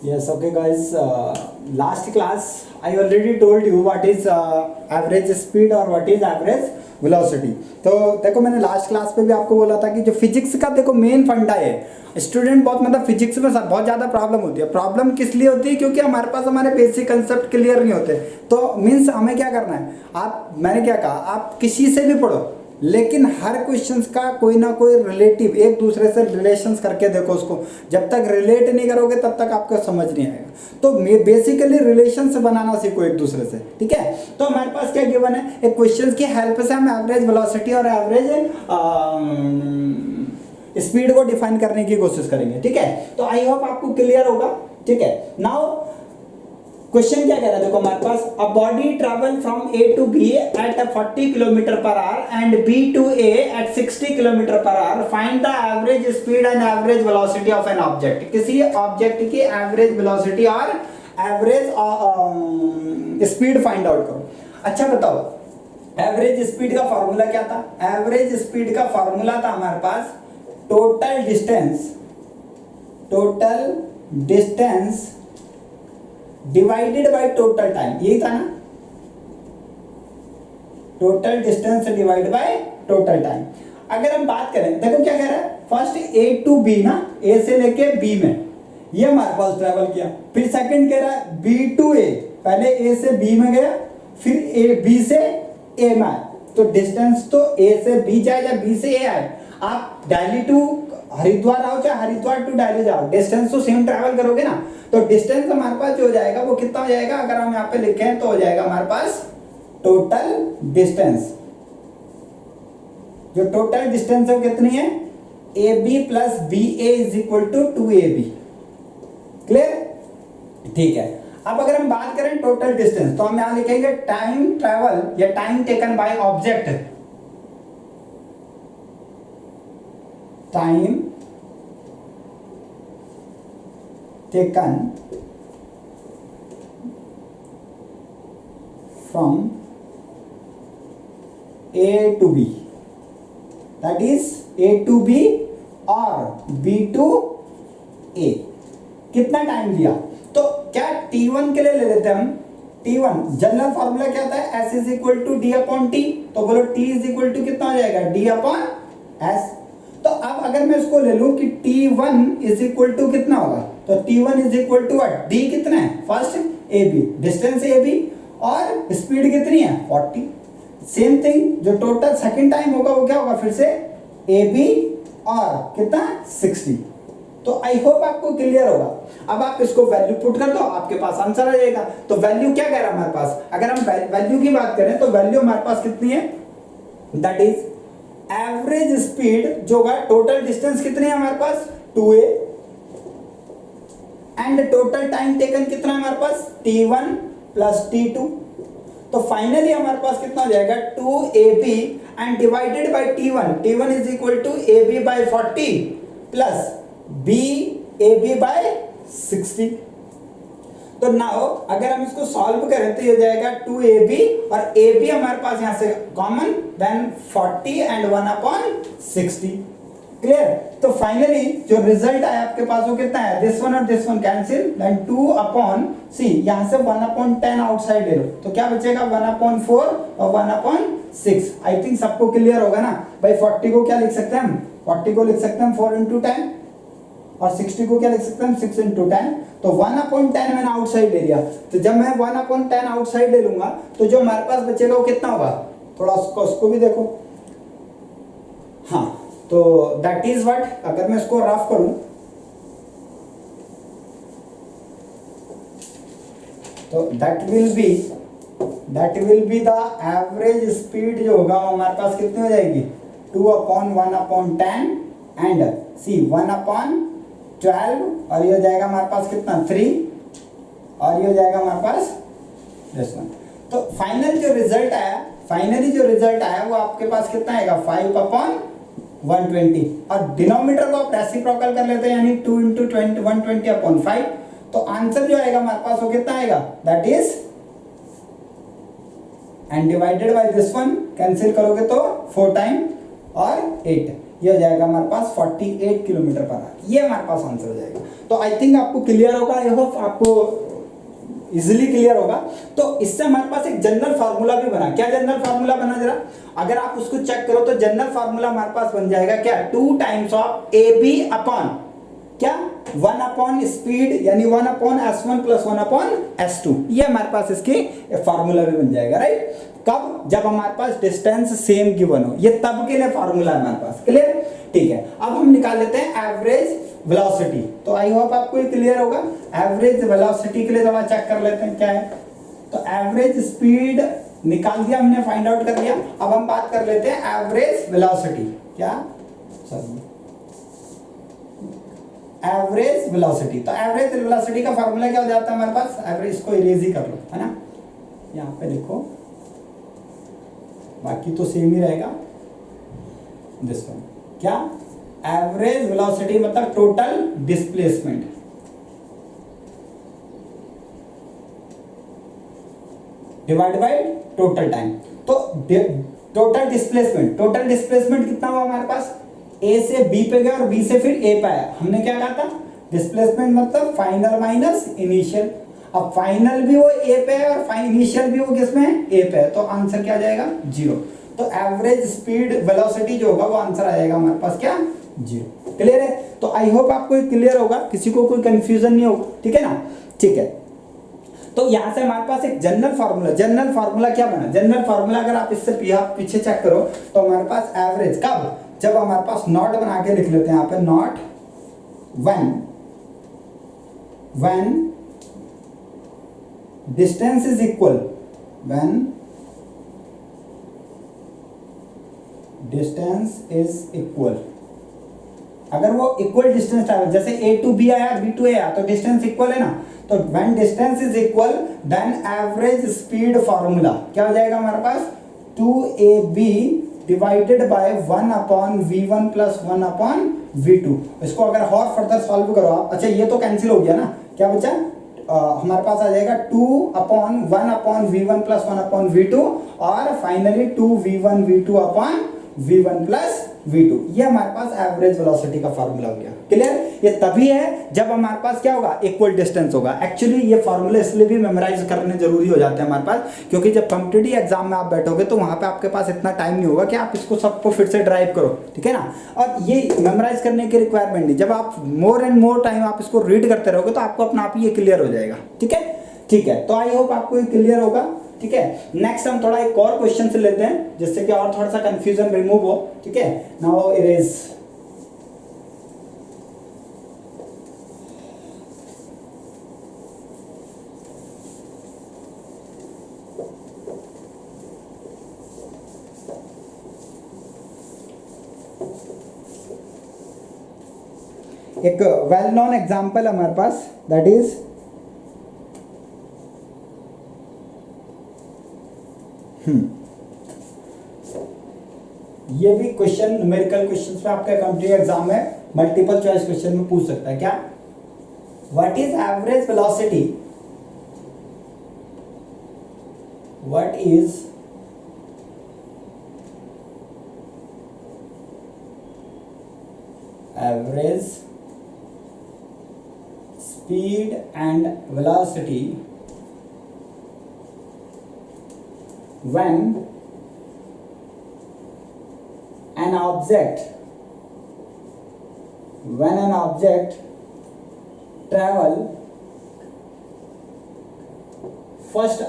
Yes, okay guys. Last class I already told you what is average speed और what is average velocity. तो देखो मैंने last class पे भी आपको बोला था कि जो फिजिक्स का देखो मेन फंडा है, स्टूडेंट बहुत मतलब फिजिक्स में बहुत ज़्यादा प्रॉब्लम होती है. प्रॉब्लम किस लिए होती है? क्योंकि हमारे पास हमारे बेसिक कंसेप्ट क्लियर नहीं होते. तो मीन्स हमें क्या करना है, मैंने क्या कहा, आप किसी से भी पढ़ो लेकिन हर क्वेश्चंस का कोई ना कोई रिलेटिव एक दूसरे से रिलेशंस करके देखो उसको. जब तक रिलेट नहीं करोगे तब तक आपको समझ नहीं आएगा. तो बेसिकली रिलेशन से बनाना सीखो एक दूसरे से. ठीक है, तो हमारे पास क्या गिवन है, एक क्वेश्चन की हेल्प से हम एवरेज वेलोसिटी और एवरेज स्पीड को डिफाइन करने की कोशिश करेंगे. ठीक है, तो आई होप आपको क्लियर होगा. ठीक है, नाउ क्वेश्चन क्या कह रहा है, देखो हमारे पास a body travel from A to B at 40 kilometre per hour and B to A at 60 kilometre per hour. Find the average speed and average velocity of an object. किसी object की average velocity और average speed find out करो. अच्छा बताओ, average speed का formula क्या था? Average speed का फॉर्मूला था हमारे पास total distance divided by total time. यही था ना, total distance divide by total time. अगर हम बात करें, देखो क्या कह रहा है, फर्स्ट ए टू बी ना, ए से लेके बी में ये हमारे पास ट्रेवल किया. फिर सेकंड कह रहा है बी टू ए, पहले ए से बी में गया फिर ए बी से ए में आया. तो डिस्टेंस तो ए से बी जाए या बी से ए आए. आप दिल्ली टू हरिद्वार आओ चाहे हरिद्वार टू दिल्ली जाओ, डिस्टेंस तो सेम ट्रैवल करोगे ना. तो डिस्टेंस हमारे पास जो हो जाएगा वो कितना हो जाएगा, अगर हम यहाँ पे लिखें तो हो जाएगा हमारे पास टोटल डिस्टेंस. जो टोटल डिस्टेंस है वो कितनी है, A B plus B A is equal to 2ab. Clear? ठीक है. अब अगर हम बात करें टोटल डिस्टेंस तो हम यहां लिखेंगे टाइम ट्रेवल या time taken by object. Time taken from A to B, that is A to B or B to A. कितना टाइम लिया? तो क्या T1 के लिए ले लेते हैं हम. T1 जनरल फॉर्मूला क्या होता है, S is equal to D upon T. तो बोलो T इज इक्वल टू कितना हो जाएगा, D अपॉन S. तो अब अगर मैं इसको ले लूं कि T1 इज इक्वल टू कितना होगा, तो T1 is equal to D कितना है, फर्स्ट AB, डिस्टेंस AB और स्पीड कितनी है 40. सेम थिंग जो टोटल सेकंड टाइम होगा वो क्या होगा, फिर से AB और कितना 60. तो आई होप आपको क्लियर होगा. अब आप इसको वैल्यू पुट कर दो, आपके पास आंसर आ जाएगा. तो वैल्यू क्या कह रहा है हमारे पास, अगर हम वैल्यू की बात करें तो वैल्यू हमारे पास कितनी है, दैट इज एवरेज स्पीड जो होगा, टोटल डिस्टेंस कितनी है हमारे पास 2a and total time taken कितना है हमारे पास T1 प्लस T2. तो फाइनली हमारे पास कितना हो जाएगा 2ab and divided by T1. T1 is equal to ab by 40 plus ab by 60. तो नाउ अगर हम इसको सॉल्व करें तो ये हो जाएगा 2ab और ab हमारे पास यहां से common, then 40 and 1 upon 60. Clear? तो फाइनली जो रिजल्ट आया आपके पास वो कितना है, दिस वन और this one cancel, then 2 upon C, यहां से 1 अपॉन 10 आउटसाइड ले लो तो क्या बचेगा 1 अपॉन 4 और 1 अपॉन 6. आई थिंक सबको क्लियर होगा ना भाई. 40 को क्या लिख सकते हैं हम, 40 को लिख सकते हैं 4 इंटू 10 और 60 को क्या लिख सकते हैं 6 इंटू 10. तो 1 अपॉन 10 मैंने आउटसाइड ले लिया. तो जब मैं 1 अपॉन 10 आउटसाइड ले लूंगा तो जो हमारे पास बचेगा वो कितना होगा, थोड़ा उसको भी देखो. हाँ, तो दैट इज व्हाट, अगर मैं इसको रफ करूं तो that will be the average speed जो होगा वो हमारे पास कितनी हो जाएगी 2 upon 1 upon 10 and C 1 upon 12 और ये हो जाएगा हमारे पास कितना 3 और ये हो जाएगा हमारे पास दिस वन. तो फाइनली जो रिजल्ट आया वो आपके पास कितना आएगा 5 अपॉन 120 और डिनोमिनेटर को आप रेसिप्रोकल कर लेते हैं यानी 2 इंटू 120 अपॉन 5. तो आंसर जो आएगा हमारे पास वो कितना आएगा, that is and divided by this one cancel करोगे तो 4 टाइम और 8. ये हो जाएगा हमारे पास 48 किलोमीटर पर आवर, ये हमारे पास आंसर हो जाएगा। तो आई थिंक आपको क्लियर होगा, आई होप आपको इजिली क्लियर होगा। तो इससे हमारे पास एक जनरल फार्मूला भी बना। क्या जनरल फार्मूला बना जरा, अगर आप उसको चेक करो तो जनरल फार्मूला हमारे पास बन जाएगा क्या, 2 times of A B upon क्या 1 अपॉन स्पीड, यानी 1 upon S1 plus 1 upon S2, ये हमारे पास इसकी फार्मूला भी बन जाएगा, राइट। कब, जब हमारे पास डिस्टेंस सेम गिवन हो, ये तब के लिए फार्मूला है हमारे पास, क्लियर। ठीक है, अब हम निकाल लेते हैं एवरेज वेलोसिटी। तो आई होप आपको ये क्लियर होगा। एवरेज वेलोसिटी के लिए थोड़ा चेक कर लेते हैं क्या है। तो एवरेज स्पीड निकाल दिया हमने, फाइंड आउट कर लिया। अब हम बात कर लेते हैं एवरेज वेलोसिटी, क्या सॉरी एवरेज वेलोसिटी। तो एवरेज वेलोसिटी का फार्मूला क्या हो जाता है हमारे पास, एवरेज को इरेज ही कर लो, है ना, यहाँ पे देखो, बाकी तो सेम ही रहेगा। दिस वन क्या, एवरेज वेलोसिटी मतलब total displacement, divide by total time. तो टोटल डिस्प्लेसमेंट कितना हुआ हमारे पास, ए से बी पे गया और बी से फिर ए पे आया। हमने क्या कहा था, डिस्प्लेसमेंट मतलब फाइनल माइनस इनिशियल। अब फाइनल भी वो ए पे है और इनिशियल भी वो किसमें है, ए पे है, तो आंसर क्या आ जाएगा 0। तो एवरेज स्पीड वेलोसिटी जो होगा वो आंसर आ जाएगा हमारे पास क्या 0। क्लियर है। तो आई होप आपको क्लियर होगा, किसी को कोई कंफ्यूजन नहीं होगा, ठीक है ना। ठीक है, तो यहां से हमारे पास एक जनरल फार्मूला क्या बना, जनरल फार्मूला अगर आप इससे पीछे चेक करो तो हमारे पास एवरेज कब, जब हमारे पास नॉट बना के लिख लेते हैं यहाँ पे, not when distance is equal, when distance is equal, अगर वो इक्वल डिस्टेंस ट्रैवल, जैसे ए टू बी आया बी टू ए आया, तो डिस्टेंस इक्वल है ना। तो when distance is equal then average speed formula क्या हो जाएगा हमारे पास, 2ab divided by 1 upon v1 plus 1 upon v2। इसको अगर और फर्दर सॉल्व करो आप, अच्छा ये तो कैंसिल हो गया ना, क्या बचा हमारे पास आ जाएगा 2 upon 1 upon v1 plus 1 upon v2 और finally 2v1 v2 upon v1 plus v2। ये हमारे पास एवरेज वेलोसिटी का फार्मूला हो गया, क्लियर। ये तभी है जब हमारे पास क्या होगा, इक्वल डिस्टेंस होगा। एक्चुअली ये फार्मूला इसलिए भी मेमोराइज करने जरूरी हो जाते हैं हमारे पास, क्योंकि जब कॉम्पिटिटिव एग्जाम में आप बैठोगे तो वहां पे आपके पास इतना टाइम नहीं होगा कि आप इसको सबको फिर से ड्राइव करो, ठीक है ना। और ये मेमोराइज करने की रिक्वायरमेंट नहीं, जब आप मोर एंड मोर टाइम आप इसको रीड करते रहोगे तो आपको अपना आप ही ये क्लियर हो जाएगा, ठीक है। ठीक है, तो आई होप आपको ये क्लियर होगा, ठीक है। नेक्स्ट हम थोड़ा एक और क्वेश्चन से लेते हैं जिससे कि और थोड़ा सा कंफ्यूजन रिमूव हो, ठीक है। नाउ इरेज, एक वेल नोन एग्जांपल हमारे पास, दैट इज ये भी क्वेश्चन न्यूमेरिकल क्वेश्चंस में आपका कॉम्पिटिटिव एग्जाम में मल्टीपल चॉइस क्वेश्चन में पूछ सकता है। क्या, what is average velocity, what is average speed and velocity when an object travel first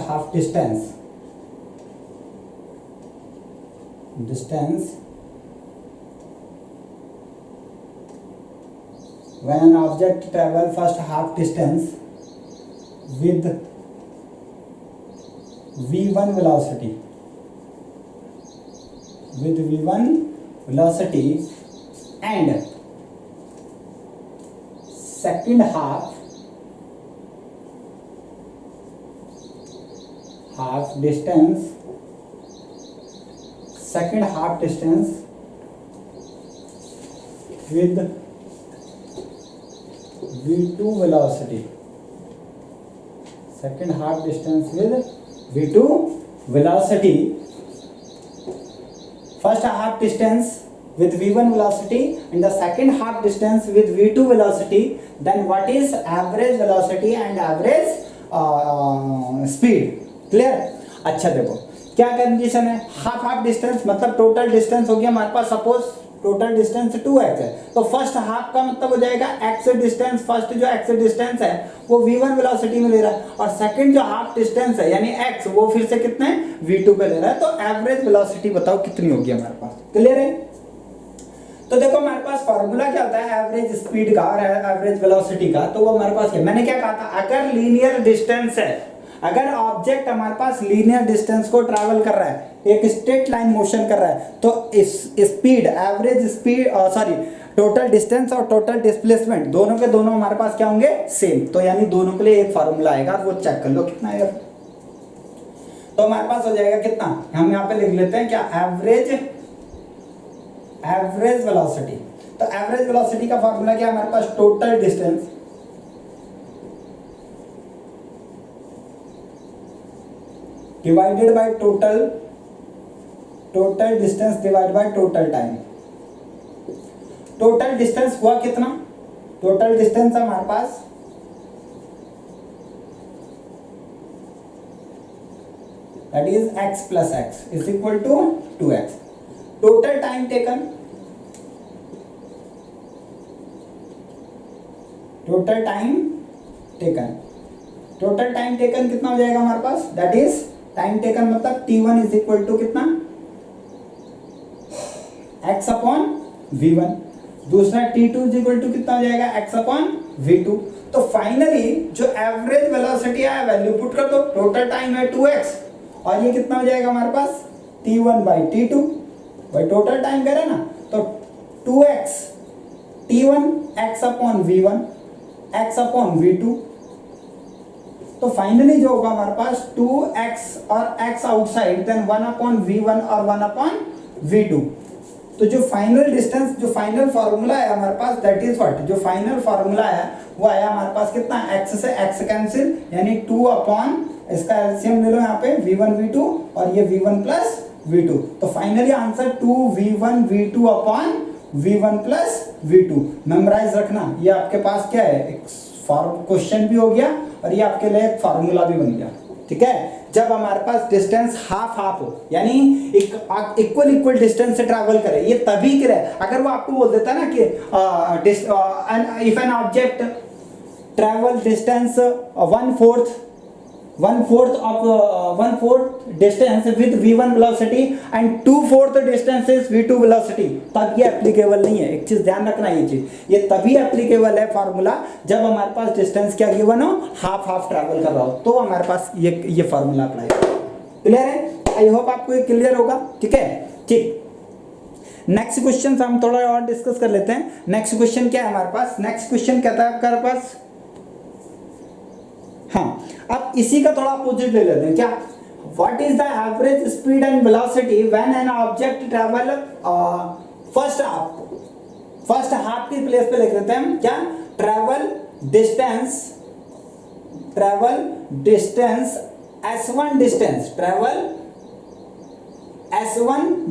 half distance when an object travel first half distance with v1 velocity and second half distance with v2 velocity second half distance with v2 velocity, first half distance with v1 velocity and the second half distance with v2 velocity, then what is average velocity and average speed? Clear? अच्छा देखो क्या condition है, half half distance मतलब total distance हो गया हमारे पास, suppose total distance 2x है, तो फर्स्ट हाफ का मतलब हो जाएगा x डिस्टेंस, फर्स्ट जो x डिस्टेंस है वो v1 वेलोसिटी में ले रहा है, और सेकंड जो हाफ डिस्टेंस है यानी x वो फिर से कितना है v2 पे ले रहा है, तो एवरेज वेलोसिटी बताओ कितनी होगी हमारे पास। क्लियर है? तो देखो हमारे पास फॉर्मूला क्या होता है एवरेज स्पीड का और एवरेज वेलोसिटी का, तो वो हमारे पास क्या, मैंने क्या कहा था, अगर लीनियर डिस्टेंस है, अगर ऑब्जेक्ट हमारे पास लीनियर डिस्टेंस को ट्रैवल कर रहा है, एक स्ट्रेट लाइन मोशन कर रहा है, तो इस speed average speed sorry total distance और टोटल डिस्प्लेसमेंट दोनों के दोनों हमारे पास क्या होंगे, सेम, तो यानी दोनों के लिए एक फार्मूला आएगा, वो चेक कर लो कितना आएगा। तो हमारे पास हो जाएगा कितना, हम यहाँ पे लिख लेते हैं क्या, एवरेज वेलोसिटी। तो एवरेज वेलोसिटी का फार्मूला क्या है हमारे पास, total distance divided by total distance divide by total time. Total distance हुआ कितना, टोटल डिस्टेंस हमारे पास that is x plus x is equal to 2x. Total time taken, total time taken कितना हो जाएगा हमारे पास, that is time taken मतलब t1 is equal to कितना, x upon v1, दूसरा t2 is equal to कितना हो जाएगा, x upon v2। तो फाइनली जो एवरेज वेलोसिटी है वैल्यू पुट कर दो, टोटल टाइम है 2x और ये कितना हो जाएगा हमारे पास t1 बाई t2, भाई टोटल टाइम कह रहे ना, तो 2x t1 x upon v1 x upon v2, तो फाइनली जो होगा हमारे पास 2x और x outside then 1 upon v1 और 1 अपॉन v2। तो जो फाइनल डिस्टेंस, जो फाइनल फार्मूला है हमारे पास दैट इज व्हाट, जो फाइनल फार्मूला है वो आया हमारे पास कितना, x से x कैंसिल यानी 2 अपॉन, इसका एलसीएम ले लो यहाँ पे v1 v2 और ये v1 प्लस v2, तो finally answer 2v1 v2 upon v1 plus v2। Memorise रखना, ये आपके पास क्या है, एक क्वेश्चन भी हो गया और ये आपके लिए एक फार्मूला भी बन गया। ठीक है, जब हमारे पास डिस्टेंस हाफ हाफ हो यानी इक्वल डिस्टेंस से ट्रैवल करे, ये तभी करे अगर वो आपको बोल देता ना कि if an object travel distance 1/4 distance with v1 velocity and 2/4 distance is v2 velocity, तब ये एप्लीकेबल नहीं है। एक चीज ध्यान रखना, ये चीज ये तभी एप्लीकेबल है फार्मूला जब हमारे पास डिस्टेंस क्या गिवन हो, हाफ हाफ ट्रैवल कर रहा हो, तो हमारे पास ये फार्मूला अप्लाई। क्लियर है? आई होप आपको ये क्लियर होगा। ठीक है, ठीक। नेक्स्ट क्वेश्चन हम थोड़ा और डिस्कस कर लेते हैं। नेक्स्ट क्वेश्चन क्या है हमारे पास, नेक्स्ट क्वेश्चन कहता है आपके पास, हाँ अब इसी का थोड़ा अपोजिट ले लेते हैं क्या, what is the average speed and velocity when an object travel first half की प्लेस पे लिख देते हैं हम क्या, travel distance s1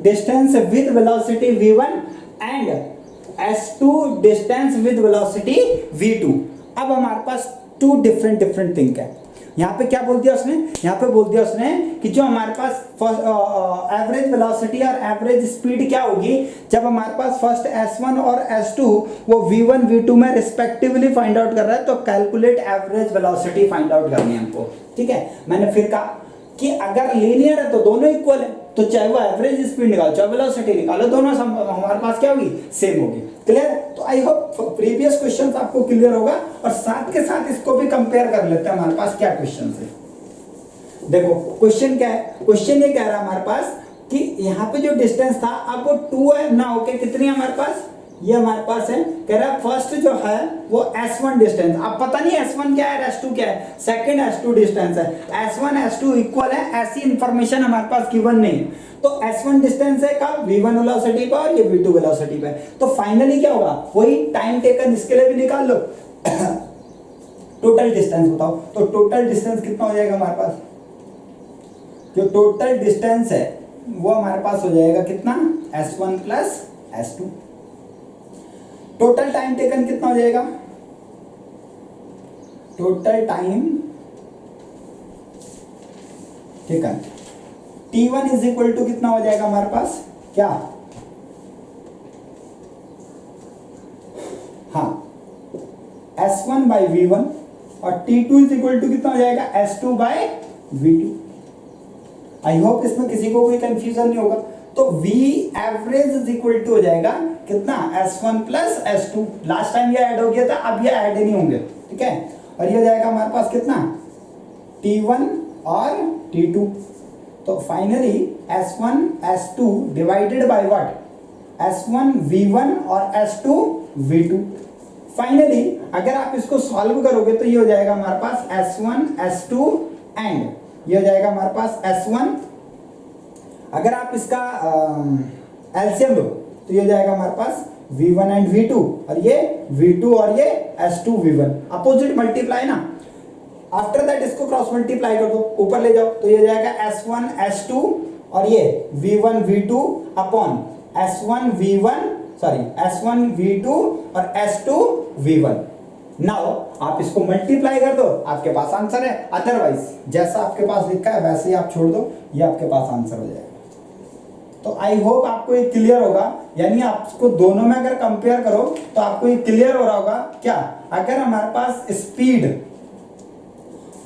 distance with velocity v1 and s2 distance with velocity v2। अब हमारे पास टू डिफरेंट थिंग है। यहाँ पे क्या बोल दिया उसने, यहाँ पे बोल दिया उसने कि जो हमारे पास एवरेज वेलोसिटी और एवरेज स्पीड क्या होगी जब हमारे पास फर्स्ट s1 और s2 वो v1 v2 में रिस्पेक्टिवली फाइंड आउट कर रहा है, तो calculate average velocity find out करनी है हमको। ठीक है, मैंने फिर कहा कि अगर लीनियर है तो दोनों इक्वल है, तो चाहे वो एवरेज स्पीड निकालो चाहे वेलोसिटी निकालो, दोनों हमारे पास क्या होगी, सेम होगी। क्लियर? तो आई होप प्रीवियस क्वेश्चंस आपको क्लियर होगा और साथ के साथ इसको भी कंपेयर कर लेते हैं हमारे पास क्या क्वेश्चन है। देखो क्वेश्चन क्या है, क्वेश्चन ये कह रहा है हमारे पास कि यहाँ पे जो डिस्टेंस था अब वो 2 है ना, ओके कितनी है हमारे पास, ये हमारे पास है, कह रहा है फर्स्ट जो है वो s1 डिस्टेंस, अब पता नहीं s1 क्या है s2 क्या है, सेकंड s2 डिस्टेंस है, s1 s2 इक्वल है, ऐसी इंफॉर्मेशन हमारे पास गिवन नहीं है, तो s1 डिस्टेंस है का v1 वेलोसिटी पे और ये v2 वेलोसिटी पे, तो फाइनली क्या होगा, वही टाइम टेकन इसके लिए भी निकाल लो टोटल डिस्टेंस बताओ। तो टोटल डिस्टेंस कितना हो जाएगा हमारे पास, जो टोटल डिस्टेंस है वो हमारे पास हो जाएगा कितना, s1 plus s2। Total time taken कितना हो जाएगा, total time taken t1 is equal to कितना हो जाएगा हमारे पास, क्या, हाँ s1 बाई v1 और t2 इज इक्वल टू कितना हो जाएगा, s2 by v2। I hope इसमें किसी को कोई कंफ्यूजन नहीं होगा। तो v average is equal to हो जाएगा कितना, s1 plus s2। Last time ये ऐड हो गया था, अब ये ऐड नहीं होंगे, ठीक है। और ये हो जाएगा हमारे पास कितना, t1 और t2। तो finally s1 s2 divided by what, s1 v1 और s2 v2। फाइनली अगर आप इसको सॉल्व करोगे तो ये हो जाएगा हमारे पास s1 s2 एंड ये हो जाएगा हमारे पास s1। अगर आप इसका एलसीएम लो तो ये हो जाएगा हमारे पास v1 एंड v2 और ये v2 और ये s2 v1, अपोजिट मल्टीप्लाई ना। आफ्टर दैट इसको क्रॉस मल्टीप्लाई कर दो, ऊपर ले जाओ तो ये हो जाएगा s1 s2 और ये v1 v2 upon s1 v2 और s2 v1। नाउ आप इसको मल्टीप्लाई कर दो, आपके पास आंसर है। अदरवाइज जैसा आपके पास लिखा है वैसे ही आप छोड़ दो, ये आपके पास आंसर हो जाएगा। तो आई होप आपको ये क्लियर होगा, यानी आपको दोनों में अगर कंपेयर करो तो आपको ये क्लियर हो रहा होगा क्या, अगर हमारे पास स्पीड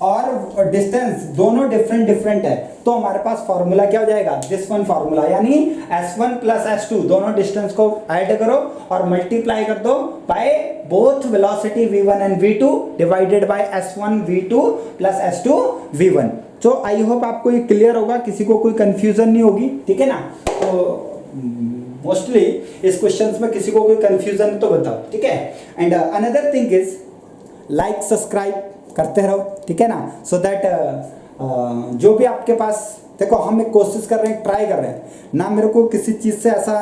और डिस्टेंस दोनों डिफरेंट है तो हमारे पास फॉर्मूला क्या हो जाएगा, दिस वन फॉर्मूला, यानी s1 प्लस s2 दोनों डिस्टेंस को ऐड करो और मल्टीप्लाई कर दो by both velocity v1 and v2 divided by s1 v2 plus s2 v1। तो आई होप आपको ये क्लियर होगा, किसी को कोई कंफ्यूजन नहीं होगी, ठीक है ना। तो मोस्टली इस क्वेश्चंस में किसी को कोई कंफ्यूजन तो बताओ, ठीक है। And another thing is like subscribe करते रहो, ठीक है ना, सो दैट जो भी आपके पास, देखो हम एक कोशिश कर रहे हैं, ट्राई कर रहे हैं ना, मेरे को किसी चीज़ से ऐसा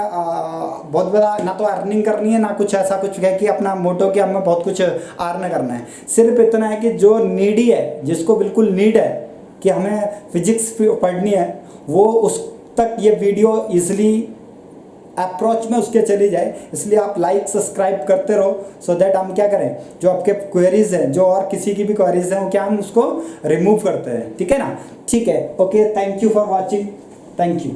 बहुत बड़ा ना तो अर्निंग करनी है ना कुछ ऐसा कुछ है कि अपना मोटो कि हमें बहुत कुछ अर्न करना है। सिर्फ इतना है कि जो नीडी है, जिसको बिल्कुल नीड है कि हमें फिजिक्स पढ़नी है, वो उस तक ये वीडियो इजीली अप्रोच में उसके चली जाए। इसलिए आप लाइक सब्सक्राइब करते रहो, सो दैट हम क्या करें, जो आपके क्वेरीज हैं, जो और किसी की भी क्वेरीज हैं, वो क्या हम उसको रिमूव करते हैं, ठीक है ना। ठीक है, okay, thank you for watching, thank you.